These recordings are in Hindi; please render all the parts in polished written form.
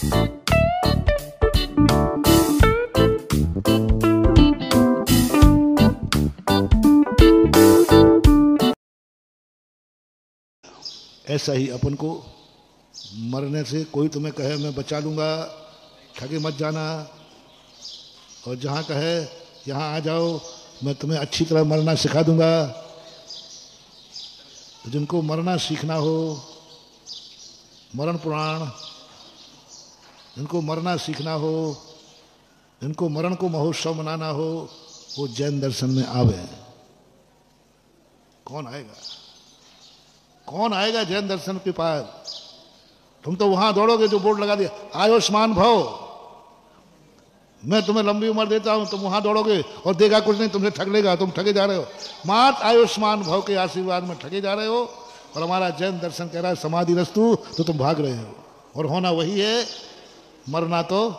ऐसा ही अपन को मरने से कोई तुम्हें कहे मैं बचा लूंगा, ठगे मत जाना, और जहाँ कहे यहाँ आ जाओ मैं तुम्हें अच्छी तरह मरना सिखा दूंगा। तो जिनको मरना सीखना हो, मरण पुराण, जिनको मरना सीखना हो, जिनको मरण को महोत्सव मनाना हो, वो जैन दर्शन में आवे। कौन आएगा, कौन आएगा जैन दर्शन के पास? तुम तो वहां दौड़ोगे जो बोर्ड लगा दिया आयुष्मान भव, मैं तुम्हें लंबी उम्र देता हूं, तुम वहां दौड़ोगे और देगा कुछ नहीं, तुमसे ठग लेगा, तुम ठगे जा रहे हो। मात्र आयुष्मान भव के आशीर्वाद में ठगे जा रहे हो। और हमारा जैन दर्शन कह रहा है समाधि रस्तु, तो तुम भाग रहे हो। और होना वही है, मरना तो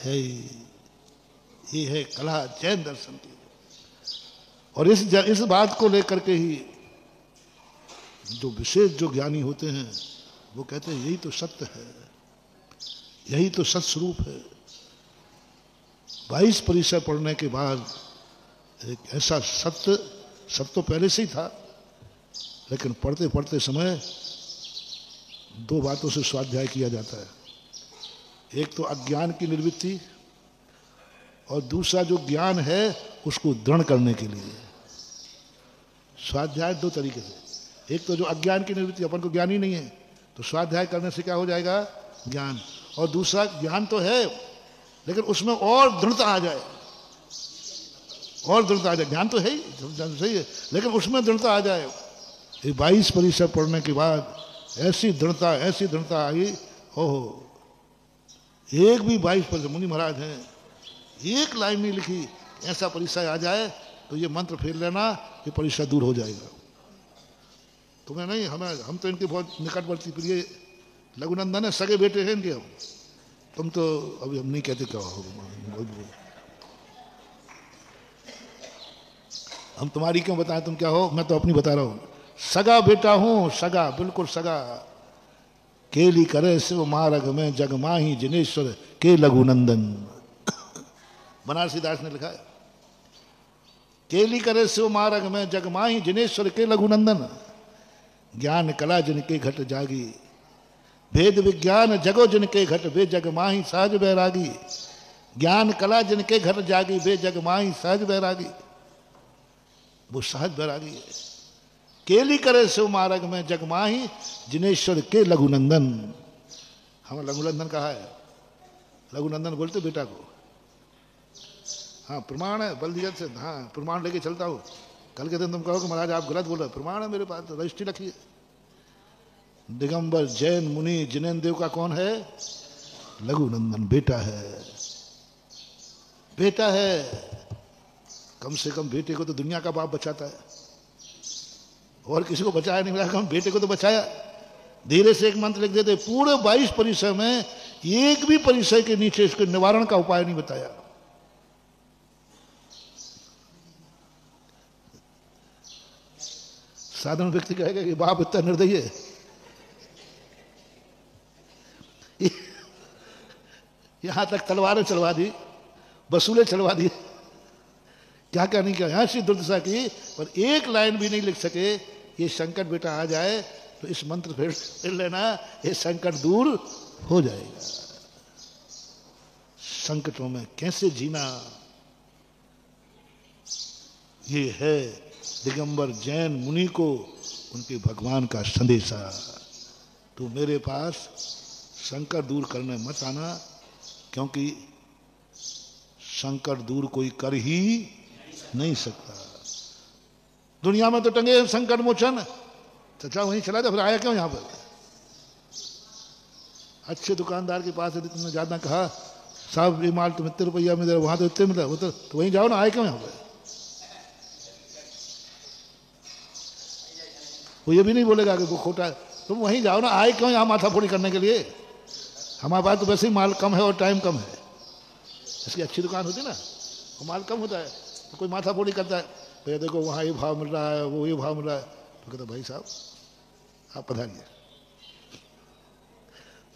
है ही। ये है कला जैन दर्शन की। और इस बात को लेकर के ही जो विशेष जो ज्ञानी होते हैं वो कहते हैं यही तो सत्य है, यही तो सत्स्वरूप है। 22 परिचय पढ़ने के बाद एक ऐसा सत्य, सत्य तो पहले से ही था, लेकिन पढ़ते पढ़ते समय दो बातों से स्वाध्याय किया जाता है। एक तो अज्ञान की निर्वृत्ति, और दूसरा जो ज्ञान है उसको दृढ़ करने के लिए। स्वाध्याय दो तरीके से, एक तो जो अज्ञान की निवृत्ति, अपन को ज्ञान ही नहीं है तो स्वाध्याय करने से क्या हो जाएगा, ज्ञान। और दूसरा ज्ञान तो है लेकिन उसमें और दृढ़ता आ जाए, और दृढ़ता आ जाए। ज्ञान तो है ही, सही है, लेकिन उसमें दृढ़ता आ जाए। ये 22 परिचय पढ़ने के बाद ऐसी दृढ़ता आई, ओहो, एक भी 22 परिचय, मुनि महाराज हैं, एक लाइन नहीं लिखी, ऐसा परिचय आ जाए तो ये मंत्र फेर लेना, ये परिचय दूर हो जाएगा। तुम्हें नहीं, हम तो इनके बहुत निकटवर्ती प्रिय लघुनंदन है, सगे बेटे हैं इनके हम। तुम तो अभी हम नहीं कहते क्या हो, हम तुम्हारी क्यों बताएं, तुम क्या हो, मैं तो अपनी बता रहा हूं। सगा बेटा हूं, सगा, बिल्कुल सगा। केली करे शिव मार्ग में जगमाही जिनेश्वर के लघुनंदन। बनारसी दास ने लिखा है, केली करे शिव मार्ग में जगमाही जिनेश्वर के लघुनंदन। ज्ञान कला जिनके घट जागी, भेद विज्ञान जगो जिनके घट, वे जगमाही सहज बैरागी। ज्ञान कला जिनके घट जागी, वे जगमाही सहज बैरागी। वो सहज बैरागी है। केली करे शिव मार्ग में जगमाही जिनेश्वर के लघुनंदन। हमें लघुनंदन कहा है, लघुनंदन बोलते बेटा को। हाँ प्रमाण है, बल्दिया से, हाँ प्रमाण लेके चलता हूँ। कल के दिन तुम कहो कि महाराज आप गलत बोल रहे, प्रमाण है मेरे पास, रजिस्ट्री रखी है। दिगंबर जैन मुनि जिनेन्द्र देव का कौन है, लघुनंदन बेटा है, बेटा है। कम से कम बेटे को तो दुनिया का बाप बचाता है, और किसी को बचाया नहीं मिला, हम बेटे को तो बचाया। धीरे से एक मंत्र लिख देते, पूरे 22 परिचय में एक भी परिचय के नीचे इसके निवारण का उपाय नहीं बताया। साधारण व्यक्ति कहेगा कि बाप इतना निर्दयी है। यहां तक तलवारें चलवा दी, वसूले चलवा दी, क्या क्या नहीं किया। यहां से दुर्दशा की, पर एक लाइन भी नहीं लिख सके। ये संकट बेटा आ जाए तो इस मंत्र फेर लेना, ये संकट दूर हो जाएगा। संकटों में कैसे जीना, ये है दिगंबर जैन मुनि को उनके भगवान का संदेशा। तो मेरे पास संकट दूर करने मत आना, क्योंकि संकट दूर कोई कर ही नहीं सकता। दुनिया में तो टंगे संकट मोचन, चचा वहीं चला जा, फिर आया क्यों यहां पर? अच्छे दुकानदार के पास यदि तुमने ज्यादा कहा साहब ये माल तुम इतने रुपया में दे, वहां तो इतने मिला, वो तो वहीं जाओ ना, आए क्यों यहां पर? वो ये भी नहीं बोलेगा कि वो खोटा है, तुम वहीं जाओ ना, आए क्यों यहाँ माथाफोड़ी करने के लिए? हमारे पास तो वैसे ही माल कम है और टाइम कम है। इसकी अच्छी दुकान होती ना, वो माल कम होता है तो कोई माथाफोड़ी करता है, भैया देखो वहाँ ये भाव मिल रहा है, वो ये भाव मिल रहा है, तो कहते भाई साहब आप पधारिए।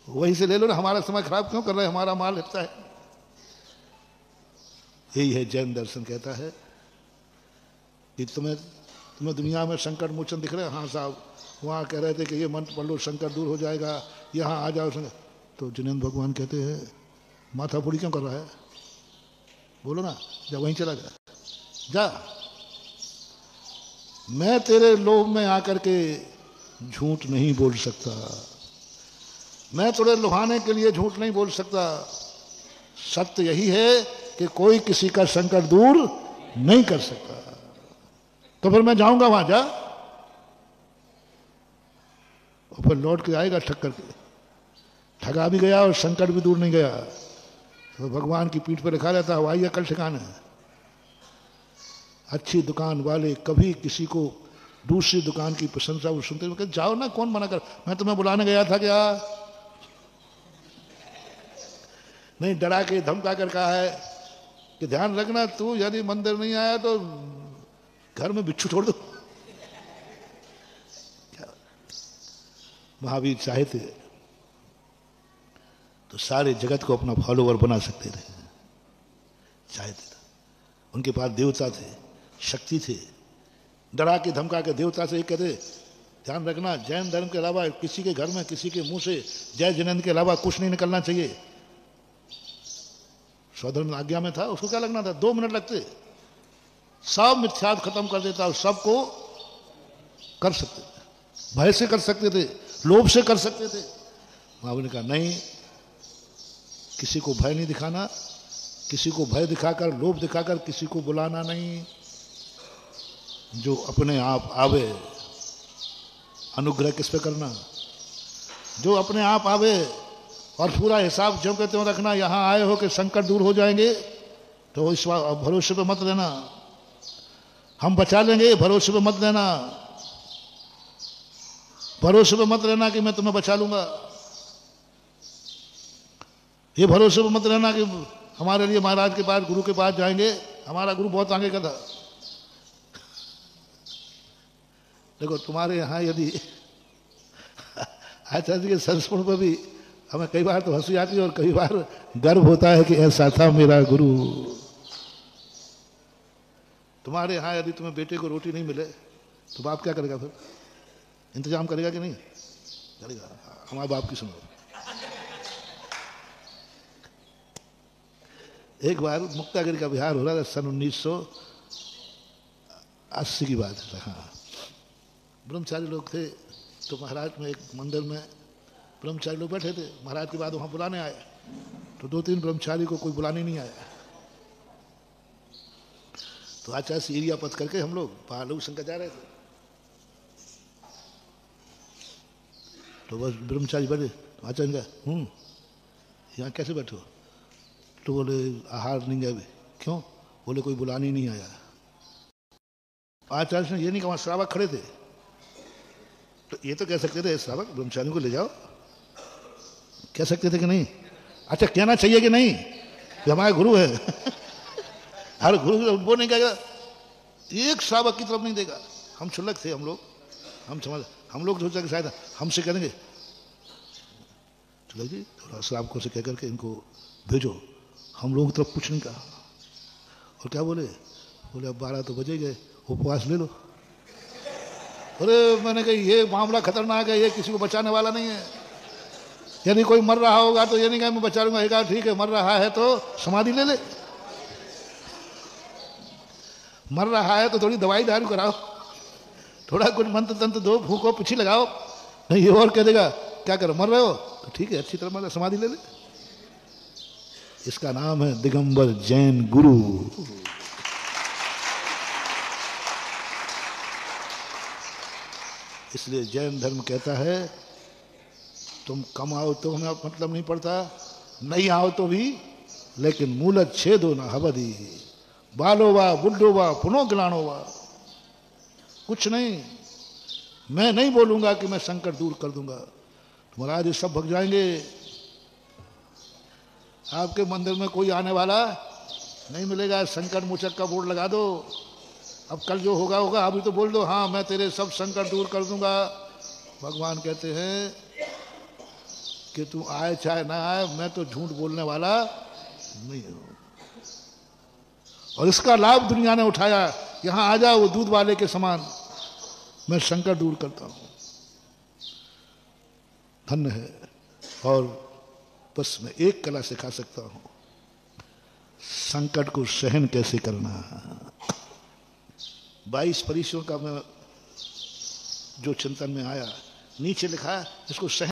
वहीं से ले लो ना, हमारा समय खराब क्यों कर रहे हैं, हमारा माल हिलता है। यही है जैन दर्शन, कहता है कि तुम्हें दुनिया में संकट मोचन दिख रहे हैं। हाँ साहब, वहाँ कह रहे थे कि ये मंत्र पढ़ लो संकट दूर हो जाएगा, यहाँ आ जाओ संकट। तो जिनेंद्र भगवान कहते हैं माथा फोड़ी क्यों कर रहा है, बोलो ना, जब वहीं चला जा। मैं तेरे लोभ में आकर के झूठ नहीं बोल सकता, मैं तुझे लुभाने के लिए झूठ नहीं बोल सकता। सत्य यही है कि कोई किसी का संकट दूर नहीं कर सकता। तो फिर मैं जाऊंगा वहां, जा, और फिर लौट के आएगा ठग करके। ठगा भी गया और संकट भी दूर नहीं गया। तो भगवान की पीठ पर लिखा रहता है हवाई अकल ठिकाना। अच्छी दुकान वाले कभी किसी को दूसरी दुकान की प्रशंसा वो सुनते हुए जाओ ना, कौन मना कर, मैं तुम्हें बुलाने गया था क्या। नहीं, डरा के धमका कर कहा है कि ध्यान रखना, तू यदि मंदिर नहीं आया तो घर में बिच्छू छोड़ दो। महावीर चाहे थे तो सारे जगत को अपना फॉलोवर बना सकते थे, चाहे थे। उनके पास देवता थे, शक्ति थे। डरा के धमका के देवता से कहते ध्यान रखना, जैन धर्म के अलावा किसी के घर में किसी के मुंह से जय जिनेंद्र के अलावा कुछ नहीं निकलना चाहिए। स्वधर्म आज्ञा में था, उसको क्या लगना था, 2 मिनट लगते, सब मिथ्यात खत्म कर देता, सबको कर सकते थे, भय से कर सकते थे, लोभ से कर सकते थे। महावीर ने कहा नहीं, किसी को भय नहीं दिखाना, किसी को भय दिखाकर लोभ दिखाकर किसी को बुलाना नहीं। जो अपने आप आवे, अनुग्रह किस पे करना, जो अपने आप आवे और पूरा हिसाब जो कहते हो रखना। यहां आए हो कि संकट दूर हो जाएंगे तो इस भरोसे पे मत लेना, हम बचा लेंगे, भरोसे पे मत लेना। भरोसे पे मत रहना कि मैं तुम्हें बचा लूंगा, ये भरोसे पे मत रहना कि हमारे लिए महाराज के पास, गुरु के पास जाएंगे, हमारा गुरु बहुत आगे का था। देखो तुम्हारे यहाँ यदि आचार्य जी के संस्मरण पर भी हमें कई बार तो हंसी आती है और कई बार गर्व होता है कि ऐसा था मेरा गुरु। तुम्हारे यहाँ यदि तुम्हें बेटे को रोटी नहीं मिले तो बाप क्या करेगा, फिर इंतजाम करेगा कि नहीं करेगा। हमारे बाप की सुनो, एक बार मुक्तागिरी का विहार हो रहा था, सन 1980 की बात है। हाँ, ब्रह्मचारी लोग थे, तो महाराज में एक मंदिर में ब्रह्मचारी लोग बैठे थे। महाराज के बाद वहां बुलाने आए तो 2-3 ब्रह्मचारी को कोई बुलाने नहीं आया। तो आचार्य से एरिया पथ करके हम लोग पहाड़ों शंकर जा रहे थे। तो बस ब्रह्मचारी बैठे, तो आचार्य का यहाँ कैसे बैठे हो, तो बोले आहार नहीं गए। क्यों, बोले कोई बुलाने नहीं आया। आचार्य ने ये नहीं कहा, श्रावक खड़े थे, तो ये तो कह सकते थे श्रावक ब्रह्मचारी को ले जाओ, कह सकते थे कि नहीं। अच्छा, कहना चाहिए कि नहीं कि हमारे गुरु है। हर गुरु वो नहीं कहेगा, एक श्रावक की तरफ नहीं देगा। हम क्षुल्लक थे, हम लोग, हम समझ, हम लोग सोचा कि शायद हमसे कह देंगे चलो जी थोड़ा श्रावकों से कह करके इनको भेजो। हम लोगों की तरफ कुछ नहीं कहा। और क्या बोले, बोले अब 12 तो बजे गए, उपवास ले लो। अरे मैंने कहा ये मामला खतरनाक है, ये किसी को बचाने वाला नहीं है। यदि कोई मर रहा होगा तो ये नहीं कहा मैं बचा लूंगा, एक ठीक है मर रहा है तो समाधि ले ले, मर रहा है तो थोड़ी दवाई दारू कराओ, थोड़ा कुछ मंत्र तंत्र दो, फूको, पीछे लगाओ। नहीं ये और कह देगा क्या करो, मर रहे हो तो ठीक है अच्छी तरह मर, समाधि ले ले। इसका नाम है दिगंबर जैन गुरु। इसलिए जैन धर्म कहता है तुम कमाओ तो हमें मतलब नहीं पड़ता, नहीं आओ तो भी, लेकिन मूलत छेदो न हवदी, बालो वा बुड्ढो वा पुनो गिलानो वा। कुछ नहीं, मैं नहीं बोलूंगा कि मैं संकट दूर कर दूंगा, महाराज सब भग जाएंगे। आपके मंदिर में कोई आने वाला नहीं मिलेगा, संकट मोचक का बोर्ड लगा दो। अब कल जो होगा होगा, अभी तो बोल दो हाँ मैं तेरे सब संकट दूर कर दूंगा। भगवान कहते हैं कि तू आए चाहे ना आए, मैं तो झूठ बोलने वाला नहीं हूं। और इसका लाभ दुनिया ने उठाया। यहां आ जाओ वो दूध वाले के समान, मैं संकट दूर करता हूं। धन्य है। और बस मैं एक कला सिखा सकता हूं, संकट को सहन कैसे करना। 22 परिचयों का मैं जो चिंतन में आया, नीचे लिखा है इसको सहन